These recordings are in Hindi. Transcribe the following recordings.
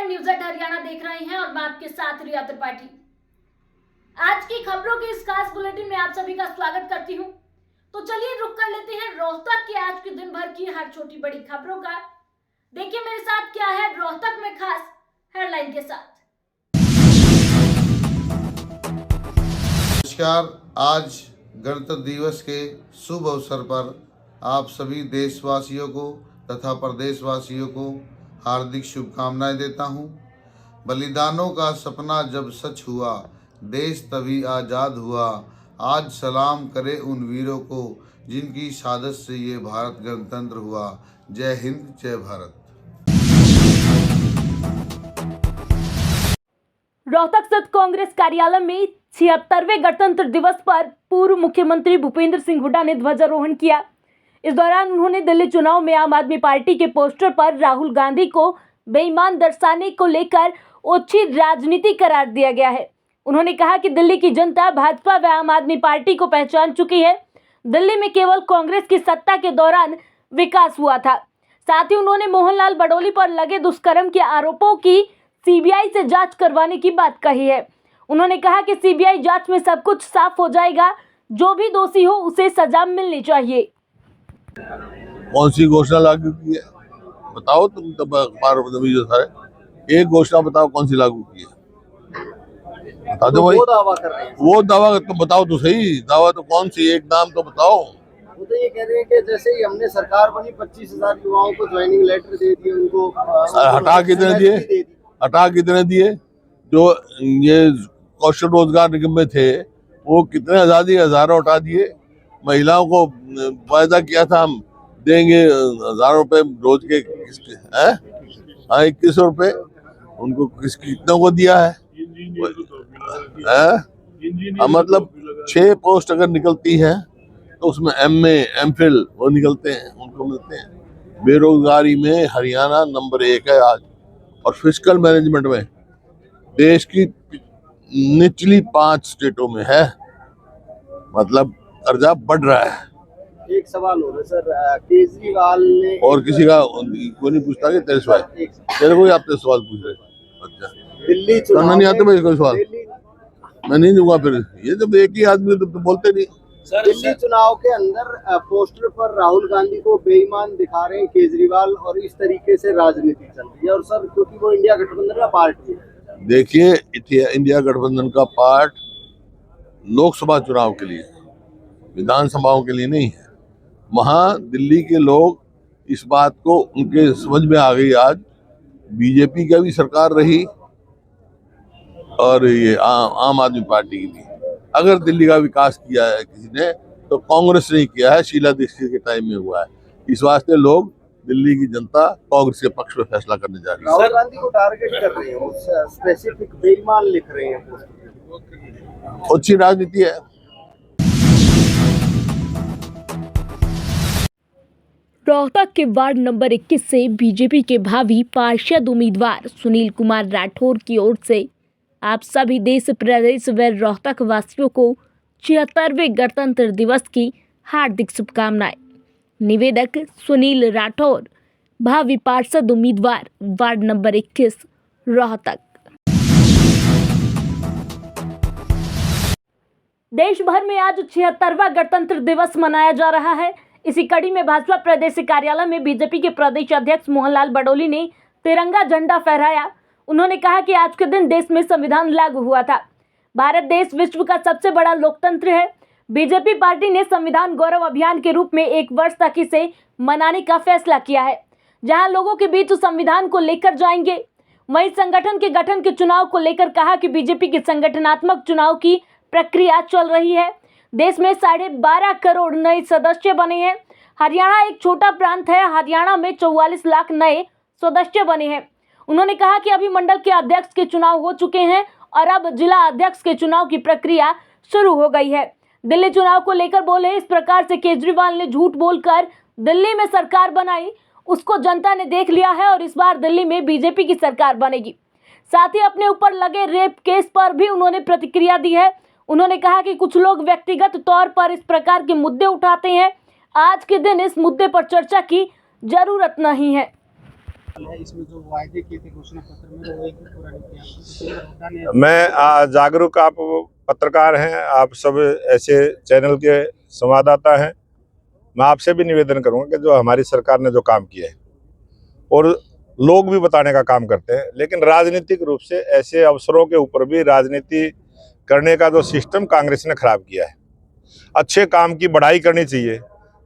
न्यूज़ एट हरियाणा देख रहे हैं और मैं आपके साथ रिया त्रिपाठी। आज की खबरों के इस खास बुलेटिन में आप सभी का स्वागत करती हूं। तो चलिए रुक कर लेते हैं रोहतक के आज के दिन भर की हर छोटी बड़ी खबरों का। देखिए मेरे साथ क्या है रोहतक में खास हेडलाइन के साथ। नमस्कार। आज गणतंत्र दिवस के शुभ अवसर पर आप सभी देशवासियों को तथा प्रदेशवासियों को हार्दिक शुभकामनाएं देता हूं। बलिदानों का सपना जब सच हुआ, देश तभी आज़ाद हुआ। आज सलाम करें उन वीरों को जिनकी शहादत से ये भारत गणतंत्र हुआ। जय हिंद, जय भारत। रोहतक स्थित कांग्रेस कार्यालय में 76वें गणतंत्र दिवस पर पूर्व मुख्यमंत्री भूपेंद्र सिंह हुड्डा ने ध्वजारोहण किया। इस दौरान उन्होंने दिल्ली चुनाव में आम आदमी पार्टी के पोस्टर पर राहुल गांधी को बेईमान दर्शाने को लेकर ओछी राजनीति करार दिया गया है। उन्होंने कहा कि दिल्ली की जनता भाजपा व आम आदमी पार्टी को पहचान चुकी है। दिल्ली में केवल कांग्रेस की सत्ता के दौरान विकास हुआ था। साथ ही उन्होंने मोहनलाल बडोली पर लगे दुष्कर्म के आरोपों की सीबीआई से जांच करवाने की बात कही है। उन्होंने कहा कि सीबीआई जांच में सब कुछ साफ हो जाएगा। जो भी दोषी हो उसे सजा मिलनी चाहिए। कौन सी घोषणा लागू की है बताओ तुम, तब अखबार जो सारे एक घोषणा बताओ कौन सी लागू की है, बता दो भाई। वो दावा कर रहे हैं। वो दावा तो बताओ तो सही, दावा तो कौन सी, एक नाम तो बताओ। वो तो ये कह रहे हैं कि जैसे ही हमने सरकार बनी 25,000 युवाओं को ज्वाइनिंग लेटर दे दिए, उनको हटा कितने दिए, हटा कितने दिए। जो ये कौशल रोजगार निगम में थे वो कितने आजादी, हजारों हटा दिए। महिलाओं को वायदा किया था हम देंगे 1,000 रुपए रोज के, हैं 2100 रुपए उनको कितनों को दिया है। मतलब 6 पोस्ट अगर निकलती है तो उसमें MA MPhil वो निकलते हैं, उनको मिलते हैं। बेरोजगारी में हरियाणा नंबर 1 है आज, और फिस्कल मैनेजमेंट में देश की निचली 5 स्टेटों में है। मतलब कर्जा बढ़ रहा है। एक सवाल हो रहा है सर, केजरीवाल ने और किसी का कोई नहीं पूछता कि तेरे सवाल, तेरे को ही आप तेरे सवाल पूछ रहे। अच्छा, दिल्ली करना नहीं आते भाई कोई सवाल, मैं नहीं दूंगा। फिर ये जब एक ही आदमी तो बोलते नहीं। दिल्ली चुनाव के अंदर पोस्टर पर राहुल गांधी को बेईमान दिखा रहे हैं केजरीवाल, और इस तरीके से राजनीति चल रही है। और सर क्योंकि वो इंडिया गठबंधन का पार्ट है। देखिए, इंडिया गठबंधन का पार्ट लोकसभा चुनाव के लिए, विधानसभाओं के लिए नहीं है। वहां दिल्ली के लोग इस बात को उनके समझ में आ गई। आज बीजेपी का भी सरकार रही और ये आम आदमी पार्टी की भी। अगर दिल्ली का विकास किया है किसी ने तो कांग्रेस ने किया है, शीला दीक्षित के टाइम में हुआ है। इस वास्ते लोग, दिल्ली की जनता कांग्रेस के पक्ष में फैसला करने जा रही है। राहुल गांधी को टारगेट कर रहे हैं, स्पेसिफिक बेईमान लिख रहे हैं। अच्छी राजनीति है। रोहतक के वार्ड नंबर 21 से बीजेपी के भावी पार्षद उम्मीदवार सुनील कुमार राठौर की ओर से आप सभी देश, प्रदेश व रोहतक वासियों को 76वें गणतंत्र दिवस की हार्दिक शुभकामनाएं। निवेदक सुनील राठौर, भावी पार्षद उम्मीदवार, वार्ड नंबर 21, रोहतक। देश भर में आज 76वां गणतंत्र दिवस मनाया जा रहा है। इसी कड़ी में भाजपा प्रदेश कार्यालय में बीजेपी के प्रदेश अध्यक्ष मोहनलाल बडोली ने तिरंगा झंडा फहराया। उन्होंने कहा कि आज के दिन देश में संविधान लागू हुआ था। भारत देश विश्व का सबसे बड़ा लोकतंत्र है। बीजेपी पार्टी ने संविधान गौरव अभियान के रूप में 1 वर्ष तक इसे मनाने का फैसला किया है, जहां लोगों के बीच संविधान को लेकर जाएंगे। वहीं संगठन के गठन के चुनाव को लेकर कहा कि बीजेपी की संगठनात्मक चुनाव की प्रक्रिया चल रही है। देश में 12.5 करोड़ नए सदस्य बने हैं। हरियाणा एक छोटा प्रांत है। हरियाणा में 44 लाख नए सदस्य बने हैं। उन्होंने कहा कि अभी मंडल के अध्यक्ष के चुनाव हो चुके हैं और अब जिला अध्यक्ष के चुनाव की प्रक्रिया शुरू हो गई है। दिल्ली चुनाव को लेकर बोले, इस प्रकार से केजरीवाल ने झूठ बोलकर दिल्ली में सरकार बनाई, उसको जनता ने देख लिया है और इस बार दिल्ली में बीजेपी की सरकार बनेगी। साथ ही अपने ऊपर लगे रेप केस पर भी उन्होंने प्रतिक्रिया दी है। उन्होंने कहा कि कुछ लोग व्यक्तिगत तौर पर इस प्रकार के मुद्दे उठाते हैं। आज के दिन इस मुद्दे पर चर्चा की जरूरत नहीं है। है इसमें जो वायदे किए थे घोषणा पत्र में वो एक भी पूरा नहीं किया। मैं जागरूक आप पत्रकार हैं, आप सब ऐसे चैनल के संवाददाता हैं। मैं आपसे भी निवेदन करूंगा कि जो हमारी सरकार ने जो काम किया है और लोग भी बताने का काम करते हैं, लेकिन राजनीतिक रूप से ऐसे अवसरों के ऊपर भी राजनीति करने का जो सिस्टम कांग्रेस ने खराब किया है। अच्छे काम की बड़ाई करनी चाहिए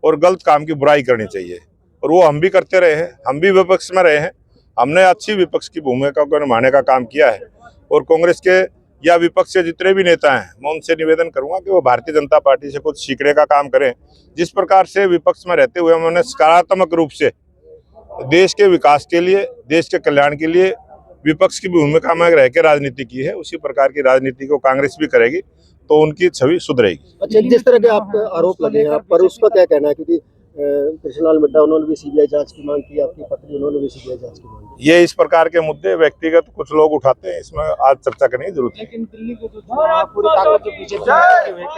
और गलत काम की बुराई करनी चाहिए, और वो हम भी करते रहे हैं। हम भी विपक्ष में रहे हैं, हमने अच्छी विपक्ष की भूमिका को निभाने का काम किया है। और कांग्रेस के या विपक्ष के जितने भी नेता हैं, मैं उनसे निवेदन करूंगा कि वो भारतीय जनता पार्टी से कुछ सीखने का काम करें। जिस प्रकार से विपक्ष में रहते हुए उन्होंने सकारात्मक रूप से देश के विकास के लिए, देश के कल्याण के लिए विपक्ष की भूमिका में रह के राजनीति की है, उसी प्रकार की राजनीति को कांग्रेस भी करेगी तो उनकी छवि सुधरेगी। अच्छा, जिस तरह के आप आरोप लगे हैं पर उसका क्या कहना है, क्योंकि कृष्णलाल मिड्डा उन्होंने भी सीबीआई जांच की मांग की, आपकी पत्नी उन्होंने भी सीबीआई जांच की मांग की। ये इस प्रकार के मुद्दे व्यक्तिगत कुछ लोग उठाते हैं, इसमें आज चर्चा करने की जरूरत है। लेकिन दिल्ली के जो पूरी ताकत जो बीजेपी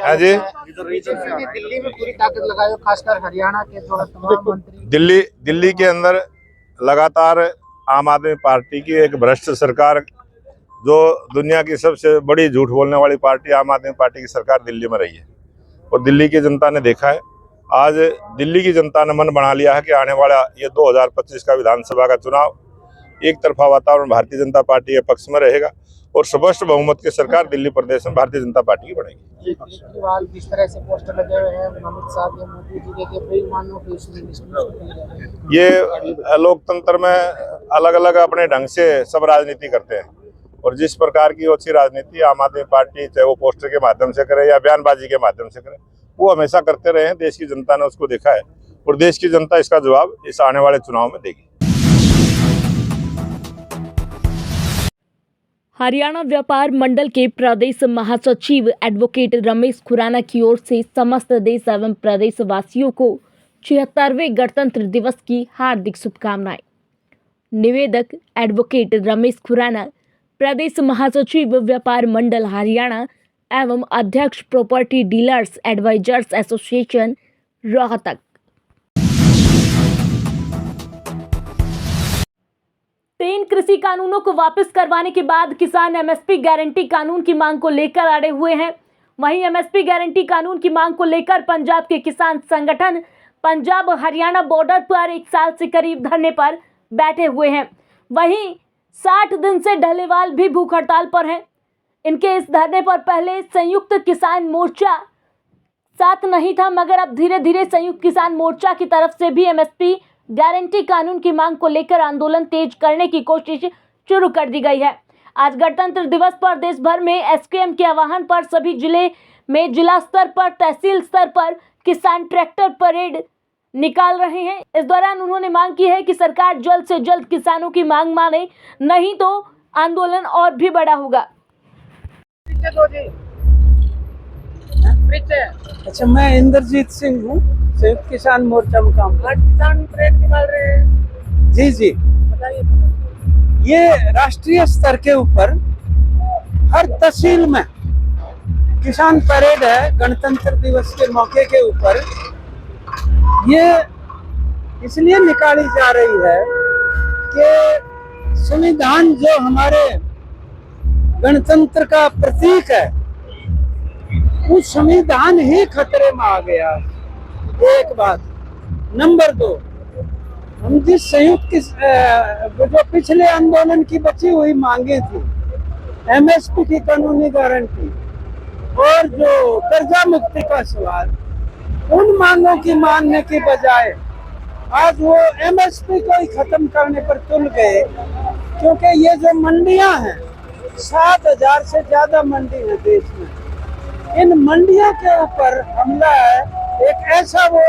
हाँ जी, दिल्ली में पूरी ताकत लगाई, खासकर हरियाणा के जो तमाम मंत्री दिल्ली के अंदर लगातार आम आदमी पार्टी की एक भ्रष्ट सरकार, जो दुनिया की सबसे बड़ी झूठ बोलने वाली पार्टी आम आदमी पार्टी की सरकार दिल्ली में रही है। और दिल्ली की जनता ने देखा है, आज दिल्ली की जनता ने मन बना लिया है कि आने वाला ये 2025 का विधानसभा का चुनाव एक तरफा वातावरण भारतीय जनता पार्टी के पक्ष में रहेगा और स्पष्ट बहुमत की सरकार दिल्ली प्रदेश में भारतीय जनता पार्टी की बनेगी। केजरीवाल जिस तरह से पोस्टर लगे हुए हैं अमित शाह के, मोदी जी के बेईमानों के, इसमें ये लोकतंत्र में अलग अलग अपने ढंग से सब राजनीति करते हैं, और जिस प्रकार की अच्छी राजनीति आम आदमी पार्टी चाहे वो पोस्टर के माध्यम से करे या बयानबाजी के माध्यम से करे, वो हमेशा करते रहे हैं। देश की जनता ने उसको देखा है और देश की जनता इसका जवाब इस आने वाले चुनाव में देगी। हरियाणा व्यापार मंडल के प्रदेश महासचिव एडवोकेट रमेश खुराना की ओर से समस्त देश एवं प्रदेशवासियों को 76वें गणतंत्र दिवस की हार्दिक शुभकामनाएं। निवेदक एडवोकेट रमेश खुराना, प्रदेश महासचिव व्यापार मंडल हरियाणा एवं अध्यक्ष property dealers advisers association Rohtak. तीन कृषि कानूनों को वापस करवाने के बाद किसान एमएसपी गारंटी कानून की मांग को लेकर अड़े हुए हैं। वहीं एमएसपी गारंटी कानून की मांग को लेकर पंजाब के किसान संगठन पंजाब हरियाणा बॉर्डर पर 1 साल से करीब धरने पर बैठे हुए हैं। वहीं 60 दिन से ढलेवाल भी भूख हड़ताल पर हैं। इनके इस धरने पर पहले संयुक्त किसान मोर्चा साथ नहीं था, मगर अब धीरे धीरे संयुक्त किसान मोर्चा की तरफ से भी एमएसपी गारंटी कानून की मांग को लेकर आंदोलन तेज करने की कोशिश शुरू कर दी गई है। आज गणतंत्र दिवस पर देश भर में एसकेएम के आह्वान पर सभी जिले में जिला स्तर पर, तहसील स्तर पर किसान ट्रैक्टर परेड निकाल रहे हैं। इस दौरान उन्होंने मांग की है कि सरकार जल्द से जल्द किसानों की मांग माने, नहीं तो आंदोलन और भी बड़ा होगा। अच्छा, मैं इंद्रजीत सिंह हूँ, संयुक्त किसान मोर्चा मुकाम। किसान परेड निकाल रहे हैं। जी जी, बताइए। ये राष्ट्रीय स्तर के ऊपर हर तहसील में किसान परेड है गणतंत्र दिवस के मौके के ऊपर। ये इसलिए निकाली जा रही है कि संविधान जो हमारे गणतंत्र का प्रतीक है, वो संविधान ही खतरे में आ गया। एक बात। नंबर 2, हम जिस संयुक्त जो पिछले आंदोलन की बची हुई मांगे थी, एमएसपी की कानूनी गारंटी और जो कर्जा मुक्ति का सवाल, उन मांगों की मानने के बजाय आज वो एमएसपी को ही खत्म करने पर तुल गए। क्योंकि ये जो मंडियां हैं, 7000 से ज्यादा मंडी है देश में, इन मंडियों के ऊपर हमला है। एक ऐसा वो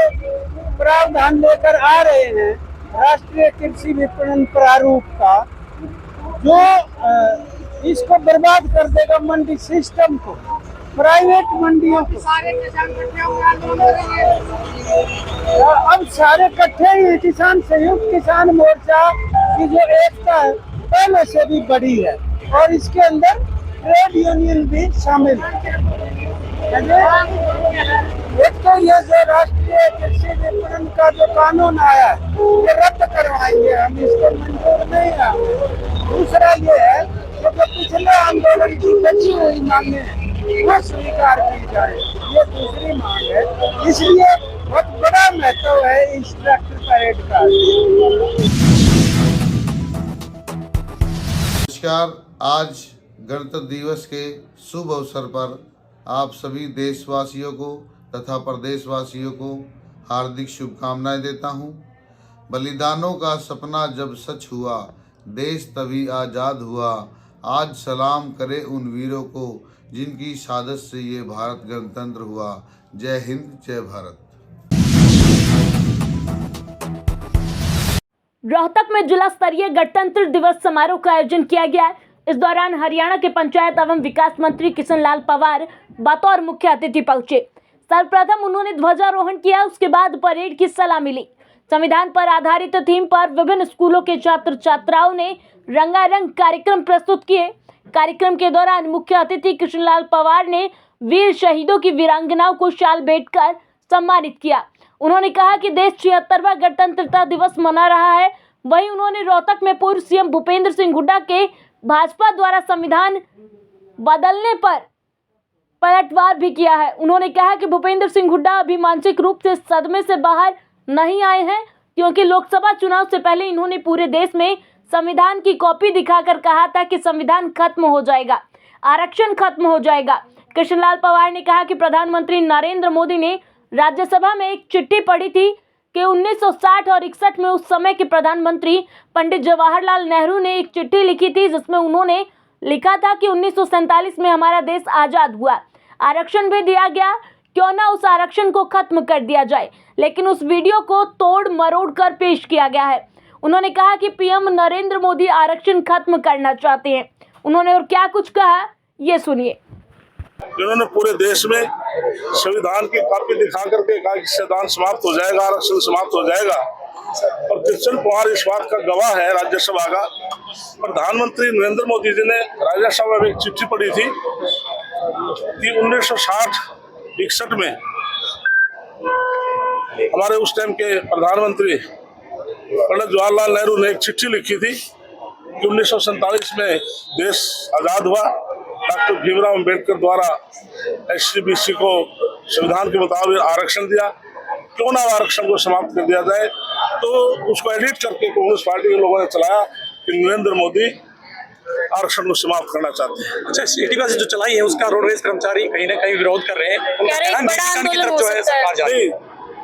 प्रावधान लेकर आ रहे हैं राष्ट्रीय कृषि विपणन प्रारूप का, जो इसको बर्बाद कर देगा मंडी सिस्टम को, प्राइवेट मंडियों को। अब सारे इकट्ठे ही किसान संयुक्त किसान मोर्चा की जो एकता है पहले से भी बड़ी है और इसके अंदर ट्रेड यूनियन भी शामिल है। एक तो ये जो राष्ट्रीय कृषि विपणन का जो कानून आया है ये रद्द करवाएंगे हम, इसको मंजूर नहीं है हमें। दूसरा ये है कि जो पिछले आंदोलन की बची हुई मांगे हैं वो स्वीकार की जाए, ये दूसरी मांग है। इसलिए बहुत बड़ा महत्व है इस ट्रैक्टर परेड का। नमस्कार। आज गणतंत्र दिवस के शुभ अवसर पर आप सभी देशवासियों को तथा प्रदेशवासियों को हार्दिक शुभकामनाएं देता हूं। बलिदानों का सपना जब सच हुआ, देश तभी आज़ाद हुआ। आज सलाम करें उन वीरों को जिनकी शहादत से ये भारत गणतंत्र हुआ। जय हिंद, जय भारत। रोहतक में जिला स्तरीय गणतंत्र दिवस समारोह का आयोजन किया गया है। इस दौरान हरियाणा के पंचायत एवं विकास मंत्री किशन लाल पंवार बतौर मुख्य अतिथि पहुंचे। सर्वप्रथम उन्होंने ध्वजारोहण किया, उसके बाद परेड की सलामी ली। संविधान पर आधारित थीम पर विभिन्न स्कूलों के छात्र छात्राओं ने रंगारंग कार्यक्रम प्रस्तुत किए। कार्यक्रम के दौरान मुख्य अतिथि किशन लाल पंवार ने वीर शहीदों की वीरांगनाओं को शाल भेंटकर सम्मानित किया। उन्होंने कहा कि देश 76वां गणतंत्रता दिवस मना रहा है। वहीं उन्होंने रोहतक में पूर्व सीएम भूपेंद्र सिंह हुड्डा के भाजपा द्वारा संविधान बदलने पर पलटवार भी किया है। उन्होंने कहा कि भूपेंद्र सिंह हुड्डा अभी मानसिक रूप से सदमे से बाहर नहीं आए हैं, क्योंकि लोकसभा चुनाव से पहले इन्होंने पूरे देश में संविधान की कॉपी दिखाकर कहा था कि संविधान खत्म हो जाएगा, आरक्षण खत्म हो जाएगा। कृष्णलाल पंवार ने कहा कि प्रधानमंत्री नरेंद्र मोदी ने राज्यसभा में एक चिट्ठी पढ़ी थी कि 1960 और 61 में उस समय के प्रधानमंत्री पंडित जवाहरलाल नेहरू ने एक चिट्ठी लिखी थी, जिसमें उन्होंने लिखा था कि 1947 में हमारा देश आज़ाद हुआ, आरक्षण भी दिया गया, क्यों ना उस आरक्षण को खत्म कर दिया जाए। लेकिन उस वीडियो को तोड़ मरोड़ कर पेश किया गया है। उन्होंने कहा कि पीएम नरेंद्र मोदी आरक्षण खत्म करना चाहते हैं। उन्होंने और क्या कुछ कहा, ये सुनिए। इन्होंने पूरे देश में संविधान की कॉपी दिखा करके कहा कि संविधान समाप्त हो जाएगा, आरक्षण समाप्त हो जाएगा। और किशन पंवार इस बात का गवाह है राज्यसभा का। प्रधानमंत्री नरेंद्र मोदी जी ने राज्यसभा में एक चिट्ठी पढ़ी थी कि 1960-61 में हमारे उस टाइम के प्रधानमंत्री पंडित जवाहरलाल नेहरू ने एक चिट्ठी लिखी थी कि 1947 में देश आज़ाद हुआ। डॉक्टर भीमराव अम्बेडकर द्वारा SC/BC को संविधान के मुताबिक आरक्षण दिया, क्यों ना आरक्षण को समाप्त कर दिया जाए। तो उसको एडिट करके कांग्रेस पार्टी के लोगों ने चलाया कि नरेंद्र मोदी आरक्षण को समाप्त करना चाहते हैं। अच्छा, सिटी बस जो चलाई है उसका रोडवेज कर्मचारी कहीं ना कहीं विरोध कर रहे हैं।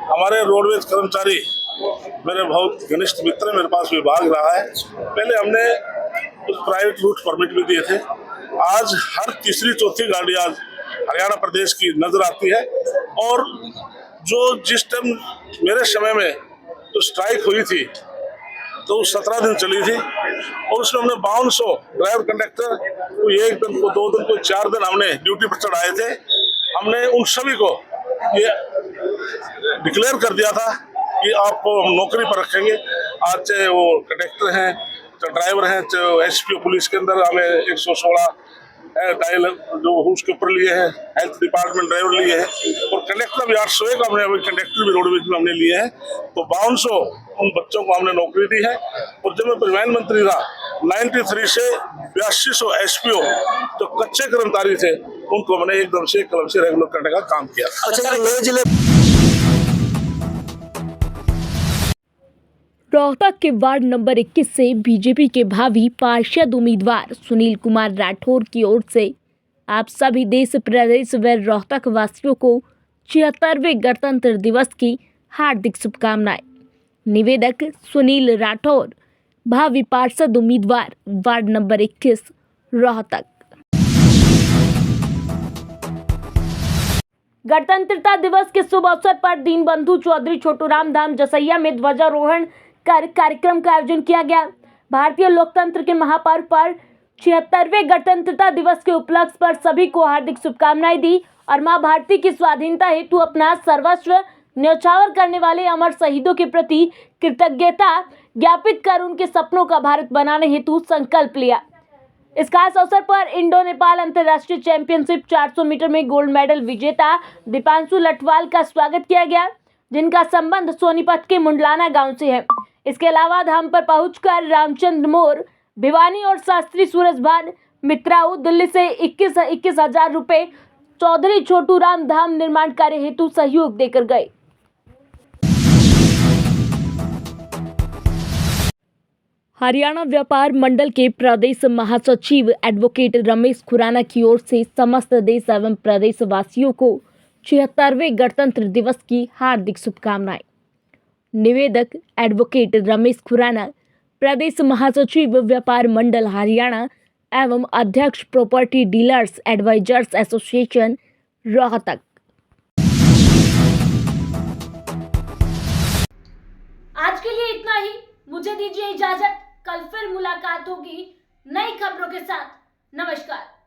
हमारे रोडवेज कर्मचारी मेरे बहुत घनिष्ठ मित्र, मेरे पास विभाग रहा है। पहले हमने कुछ प्राइवेट रूट परमिट भी दिए थे। आज हर तीसरी चौथी गाड़ी आज हरियाणा प्रदेश की नजर आती है। और जो जिस टाइम मेरे समय में तो स्ट्राइक हुई थी तो 17 दिन चली थी, और उसमें हमने 5200 ड्राइवर कंडक्टर को 1 दिन को 2 दिन को 4 दिन हमने ड्यूटी पर चढ़ाए थे। हमने उन सभी को ये डिक्लेयर कर दिया था कि आपको हम नौकरी पर रखेंगे। आज चाहे वो कंडक्टर हैं, चाहे ड्राइवर हैं, चाहे SPO पुलिस के अंदर हमें 116 डायल जो उसके ऊपर लिए हैं, हेल्थ डिपार्टमेंट ड्राइवर लिए हैं, और कंडक्टर भी 800 का हमने अभी कंडक्टर भी रोडवेज में हमने लिए हैं। तो 5200 उन बच्चों को हमने नौकरी दी है। और जब मैं परिवहन मंत्री था 93 से 8200 SPO जो कच्चे कर्मचारी थे उनको मैंने एकदम से कलम से रेगुलर करने का काम किया। रोहतक के वार्ड नंबर 21 से बीजेपी के भावी पार्षद उम्मीदवार सुनील कुमार राठौर की ओर से आप सभी देश, प्रदेश व रोहतक वासियों को 76वें गणतंत्र दिवस की हार्दिक शुभकामनाएं। निवेदक सुनील राठौर, भावी पार्षद उम्मीदवार, वार्ड नंबर 21, रोहतक। गणतंत्रता दिवस के शुभ अवसर पर दीनबंधु चौधरी छोटूराम धाम जसैया में ध्वजारोहण कार्यक्रम का आयोजन किया गया। भारतीय लोकतंत्र के महापर्व पर 76वें गणतंत्रता दिवस के उपलक्ष्य पर सभी को हार्दिक शुभकामनाएं दी और मां भारती की स्वाधीनता हेतु अपना सर्वस्व न्यौछावर करने वाले अमर शहीदों के प्रति कृतज्ञता ज्ञापित कर उनके सपनों का भारत बनाने हेतु संकल्प लिया। इस खास अवसर पर इंडो नेपाल अंतर्राष्ट्रीय चैंपियनशिप 400 मीटर में गोल्ड मेडल विजेता दीपांशु लठवाल का स्वागत किया गया, जिनका संबंध सोनीपत के मुंडलाना गांव से है। इसके अलावा धाम पर पहुंचकर रामचंद्र मोर, भिवानी और शास्त्री सूरज भान मित्राऊ दिल्ली से 21,000 रुपए चौधरी छोटू राम धाम निर्माण कार्य हेतु सहयोग देकर गए। हरियाणा व्यापार मंडल के प्रदेश महासचिव एडवोकेट रमेश खुराना की ओर से समस्त देश एवं प्रदेश वासियों को 76वें गणतंत्र दिवस की हार्दिक शुभकामनाएं। निवेदक एडवोकेट रमेश खुराना, प्रदेश महासचिव व्यापार मंडल हरियाणा एवं अध्यक्ष property dealers advisers association Rohtak. आज के लिए इतना ही, मुझे दीजिए इजाजत। कल फिर मुलाकात होगी नई खबरों के साथ। नमस्कार।